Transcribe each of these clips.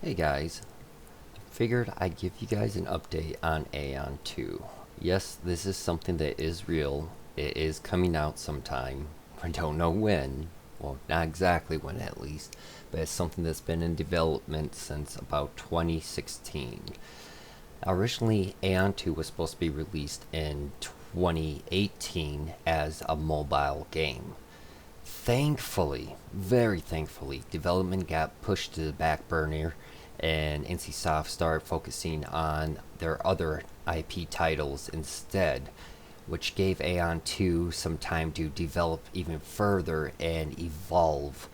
Hey guys, figured I'd give you guys an update on Aion 2. Yes, this is something that is real. It is coming out sometime. I don't know when. Well, not exactly when at least, but it's something that's been in development since about 2016. Originally, Aion 2 was supposed to be released in 2018 as a mobile game. Thankfully, very thankfully, development got pushed to the back burner and NCSoft started focusing on their other IP titles instead, which gave Aion 2 some time to develop even further and evolve.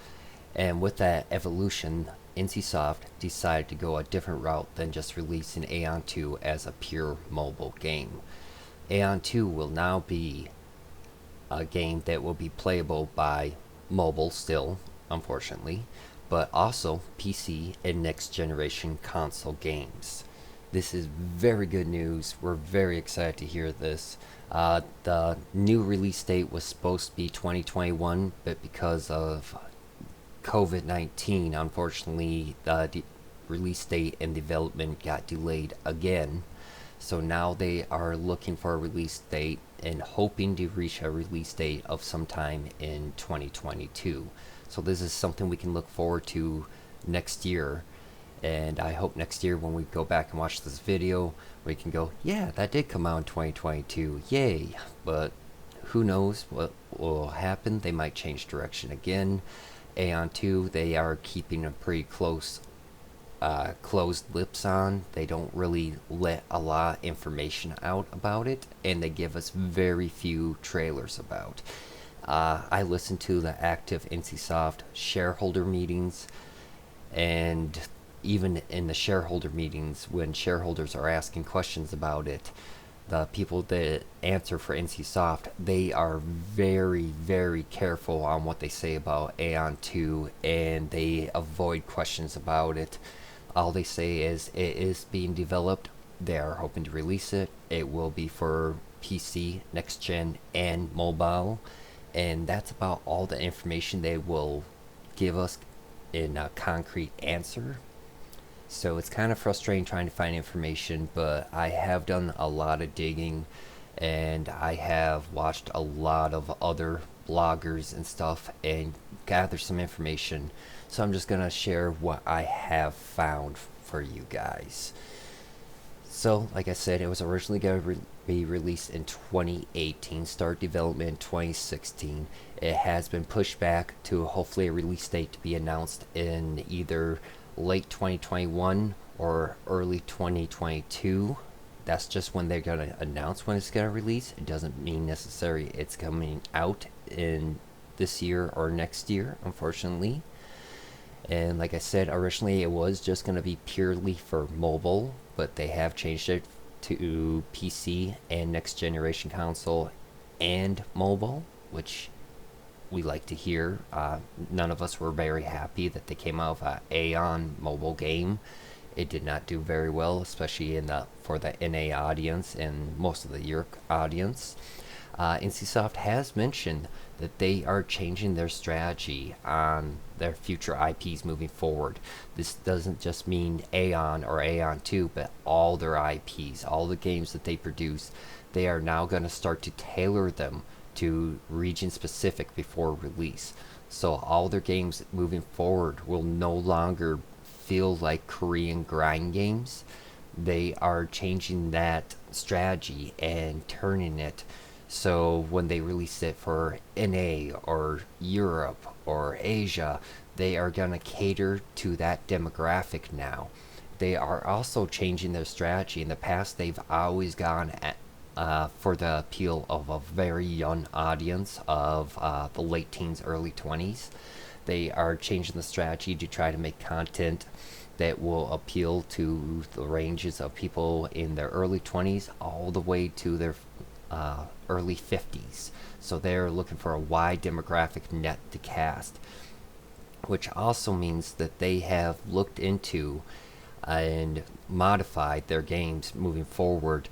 And with that evolution, NCSoft decided to go a different route than just releasing Aion 2 as a pure mobile game. Aion 2 will now be a game that will be playable by mobile still, unfortunately, but also PC and next generation console games. This is very good news. We're very excited to hear this. The new release date was supposed to be 2021, but because of COVID 19, unfortunately, the release date and development got delayed again. So now they are looking for a release date and hoping to reach a release date of sometime in 2022. So this is something we can look forward to next year. And I hope next year when we go back and watch this video, we can go, yeah, that did come out in 2022. Yay. But who knows what will happen. They might change direction again. Aion 2, they are keeping a pretty closed lips on. They don't really let a lot of information out about it, and they give us very few trailers about. I listened to the active NCSoft shareholder meetings, and even in the shareholder meetings, when shareholders are asking questions about it, the people that answer for NCSoft, they are very, very careful on what they say about Aion 2, and they avoid questions about it. All they say is it is being developed. They are hoping to release it. It will be for PC, next gen, and mobile. And that's about all the information they will give us in a concrete answer. So it's kind of frustrating trying to find information, but I have done a lot of digging and I have watched a lot of other bloggers and stuff and gathered some information. So I'm just going to share what I have found for you guys. So, like I said, it was originally going to be released in 2018, start development in 2016. It has been pushed back to hopefully a release date to be announced in either late 2021 or early 2022. That's just when they're going to announce when it's going to release. It doesn't mean necessarily it's coming out in this year or next year, unfortunately. And like I said, originally it was just going to be purely for mobile, but they have changed it to PC and next generation console and mobile, which we like to hear. None of us were very happy that they came out with an Aion mobile game. It did not do very well, especially for the NA audience and most of the Europe audience. NCSoft has mentioned that they are changing their strategy on their future IPs moving forward. This doesn't just mean Aion or Aion 2, but all their IPs, all the games that they produce, they are now going to start to tailor them to region specific before release. So all their games moving forward will no longer feel like Korean grind games. They are changing that strategy and turning it so when they release it for NA or Europe or Asia, they are going to cater to that demographic now. They are also changing their strategy. In the past, they've always gone for the appeal of a very young audience of the late teens, early 20s. They are changing the strategy to try to make content that will appeal to the ranges of people in their early 20s all the way to their early 50s. So they're looking for a wide demographic net to cast, which also means that they have looked into and modified their games moving forward.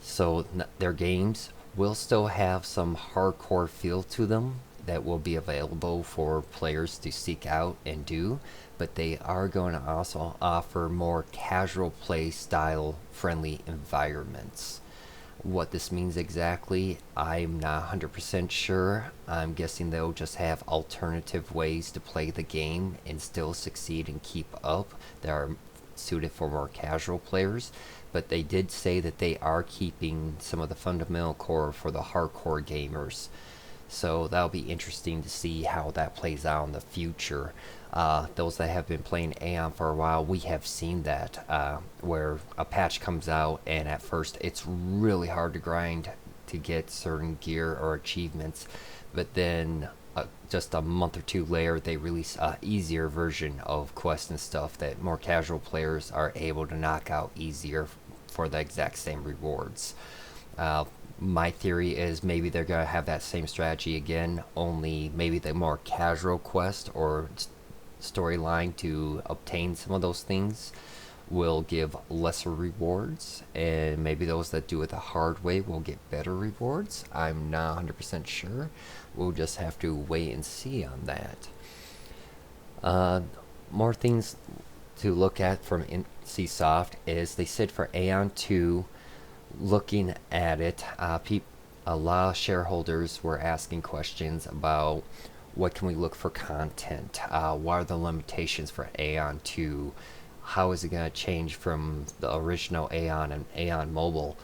So their games will still have some hardcore feel to them. that will be available for players to seek out and do, but they are going to also offer more casual play style friendly environments. What this means exactly, I'm not 100% sure. I'm guessing they'll just have alternative ways to play the game and still succeed and keep up that are suited for more casual players. But they did say that they are keeping some of the fundamental core for the hardcore gamers. So that'll be interesting to see how that plays out in the future. Those that have been playing Aion for a while, we have seen that where a patch comes out and at first it's really hard to grind to get certain gear or achievements, but then just a month or two later they release a easier version of quests and stuff that more casual players are able to knock out easier for the exact same rewards. My theory is maybe they're going to have that same strategy again, only maybe the more casual quest or storyline to obtain some of those things will give lesser rewards, and maybe those that do it the hard way will get better rewards. I'm not 100% sure. We'll just have to wait and see on that. More things to look at from NCSoft is they said for Aion 2, looking at it, a lot of shareholders were asking questions about what can we look for content, what are the limitations for Aion 2, how is it going to change from the original Aion and Aion Mobile.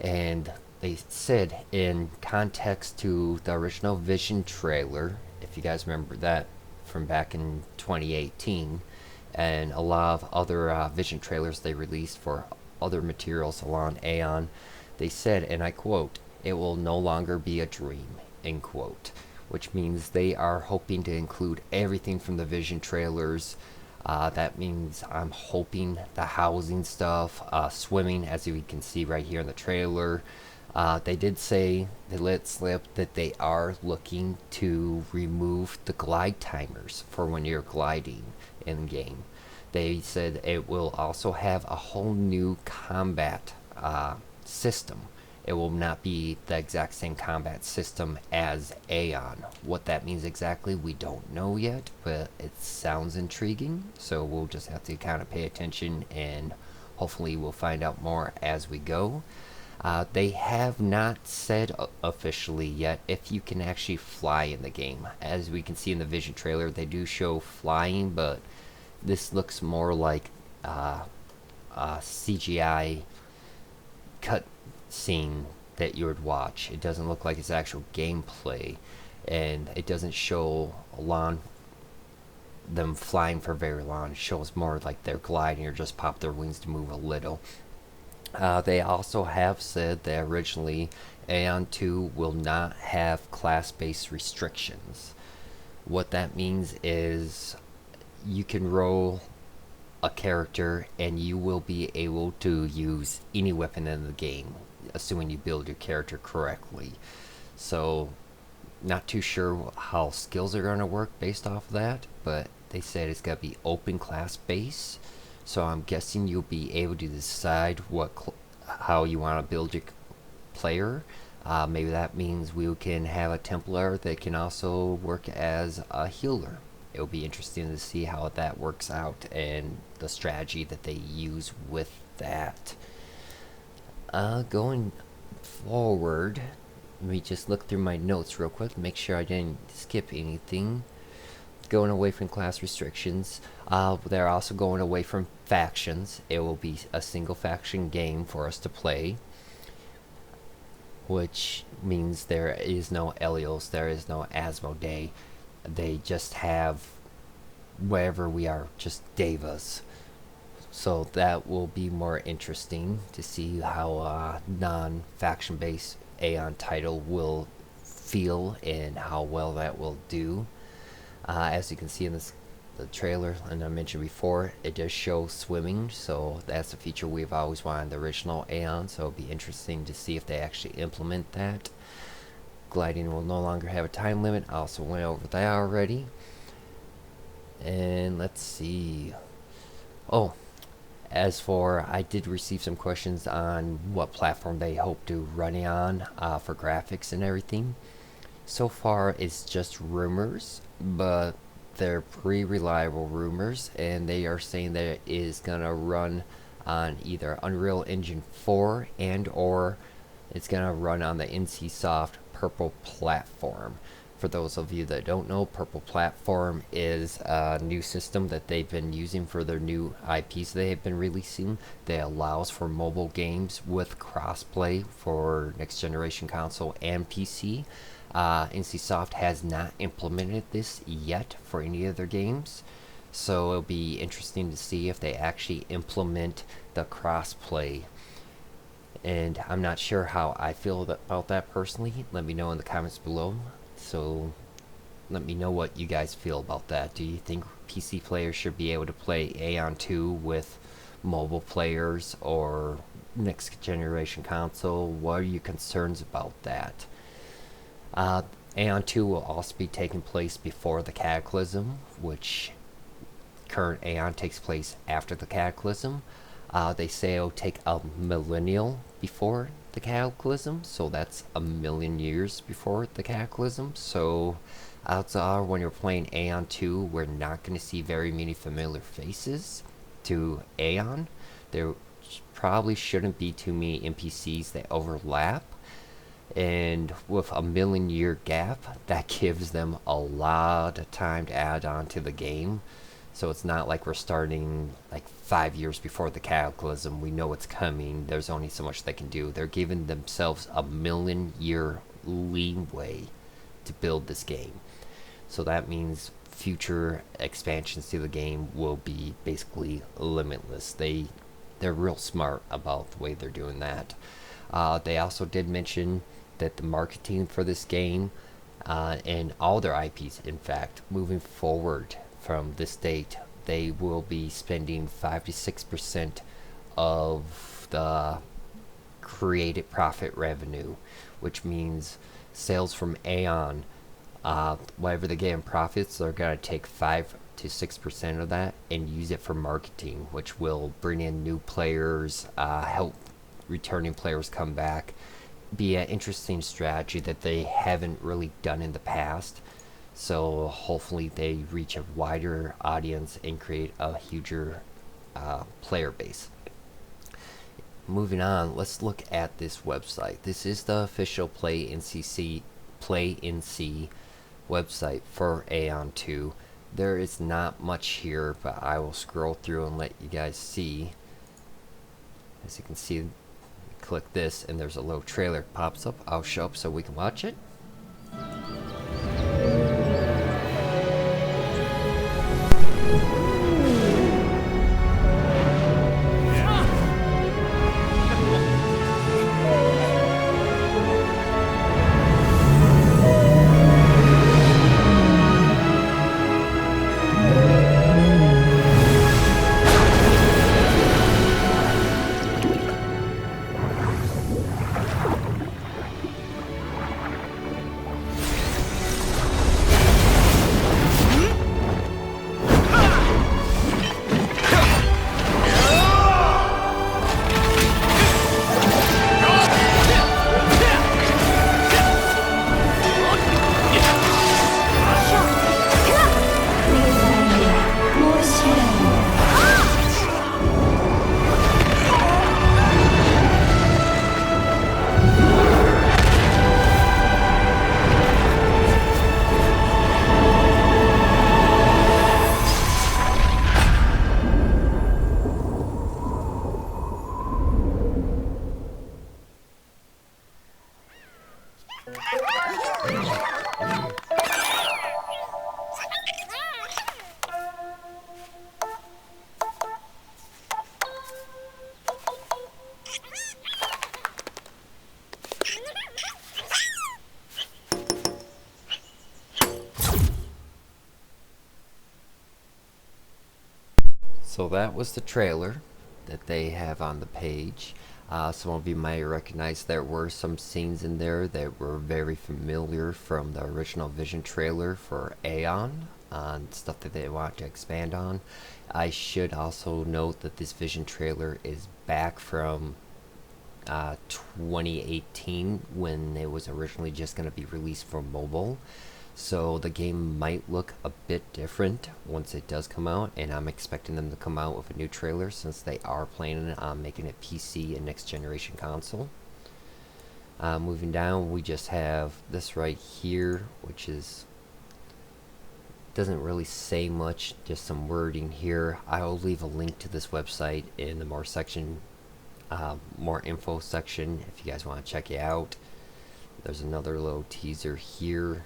And they said in context to the original Vision trailer, if you guys remember that from back in 2018, and a lot of other Vision trailers they released for other materials along Aion, they said, and I quote, "It will no longer be a dream," end quote, which means they are hoping to include everything from the Vision trailers. That means I'm hoping the housing stuff, swimming, as you can see right here in the trailer. They did say, they let slip that they are looking to remove the glide timers for when you're gliding in game. They said it will also have a whole new combat system. It will not be the exact same combat system as Aion. What that means exactly, we don't know yet, but it sounds intriguing. So we'll just have to kind of pay attention, and hopefully we'll find out more as we go. They have not said officially yet if you can actually fly in the game. As we can see in the Vision trailer, they do show flying, but this looks more like CGI cut scene that you would watch. It doesn't look like it's actual gameplay, and it doesn't show them flying for very long. It shows more like they're gliding or just pop their wings to move a little. They also have said that originally Aion 2 will not have class-based restrictions. What that means is you can roll a character and you will be able to use any weapon in the game, assuming you build your character correctly. So not too sure how skills are going to work based off of that, but they said it's going to be open class base. So I'm guessing you'll be able to decide how you want to build your player. Maybe that means we can have a Templar that can also work as a healer. It'll be interesting to see how that works out and the strategy that they use with that. Going forward, let me just look through my notes real quick, make sure I didn't skip anything. Going away from class restrictions, they're also going away from factions. It will be a single faction game for us to play, which means there is no Elios, there is no Asmodee. They just have wherever we are, just Devas. So that will be more interesting to see how non-faction based Aion title will feel and how well that will do. As you can see in the trailer, and I mentioned before, it does show swimming, so that's a feature we've always wanted in the original Aion, so it'll be interesting to see if they actually implement that. Gliding will no longer have a time limit. I also went over that already. And let's see. Oh, as for, I did receive some questions on what platform they hope to run it on for graphics and everything. So far, it's just rumors, but they're pretty reliable rumors, and they are saying that it is gonna run on either Unreal Engine 4 and or it's gonna run on the NCSoft Purple platform. For those of you that don't know, Purple Platform is a new system that they've been using for their new IPs they have been releasing that allows for mobile games with crossplay for next generation console and PC. NCSoft has not implemented this yet for any of their games, so it'll be interesting to see if they actually implement the crossplay. And I'm not sure how I feel about that personally. Let me know in the comments below. So let me know what you guys feel about that. Do you think PC players should be able to play Aion 2 with mobile players or next generation console? What are your concerns about that? Aion 2 will also be taking place before the Cataclysm, which current Aion takes place after the Cataclysm. They say it'll take a millennial before the Cataclysm, so that's a million years before the Cataclysm. So odds are when you're playing Aion 2, we're not going to see very many familiar faces to Aion. There probably shouldn't be too many NPCs that overlap. And with a million-year gap, that gives them a lot of time to add on to the game. So it's not like we're starting like 5 years before the Cataclysm. We know it's coming. There's only so much they can do. They're giving themselves a million-year leeway to build this game. So that means future expansions to the game will be basically limitless. They're real smart about the way they're doing that. They also did mention that the marketing for this game and all their IPs, in fact, moving forward from this date, they will be spending 5 to 6% of the created profit revenue, which means sales from Aion, whatever they get in profits, they're going to take 5 to 6% of that and use it for marketing, which will bring in new players, help returning players come back, be an interesting strategy that they haven't really done in the past. So hopefully they reach a wider audience and create a huger player base. Moving on, let's look at this website. This is the official Play NC website for Aion 2. There is not much here, but I will scroll through and let you guys see. As you can see, click this and there's a little trailer that pops up. I'll show up so we can watch it. So that was the trailer that they have on the page. Some of you might recognize there were some scenes in there that were very familiar from the original Vision trailer for Aion, and stuff that they want to expand on. I should also note that this Vision trailer is back from 2018 when it was originally just going to be released for mobile. So the game might look a bit different once it does come out, and I'm expecting them to come out with a new trailer since they are planning on making it PC and next generation console. Moving down, we just have this right here, which is doesn't really say much, just some wording here. I'll leave a link to this website in the more info section if you guys want to check it out. There's another little teaser here.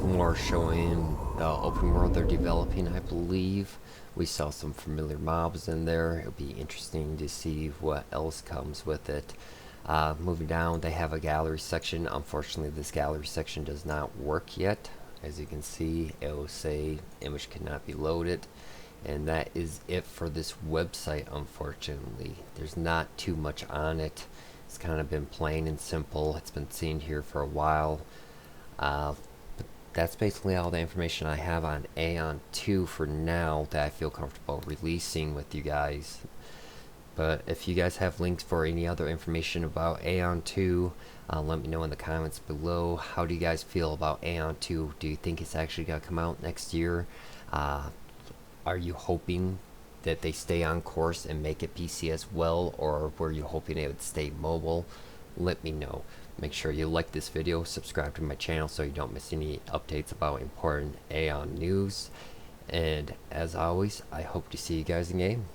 More showing the open world they're developing, I believe. We saw some familiar mobs in there. It'll be interesting to see what else comes with it. Moving down, they have a gallery section. Unfortunately, this gallery section does not work yet. As you can see, it will say image cannot be loaded, and that is it for this website. Unfortunately, there's not too much on it. It's kind of been plain and simple. It's been seen here for a while. That's basically all the information I have on Aion 2 for now that I feel comfortable releasing with you guys. But if you guys have links for any other information about Aion 2, let me know in the comments below. How do you guys feel about Aion 2? Do you think it's actually going to come out next year? Are you hoping that they stay on course and make it PC as well, or were you hoping it would stay mobile? Let me know. Make sure you like this video, subscribe to my channel so you don't miss any updates about important Aion news. And as always, I hope to see you guys in game.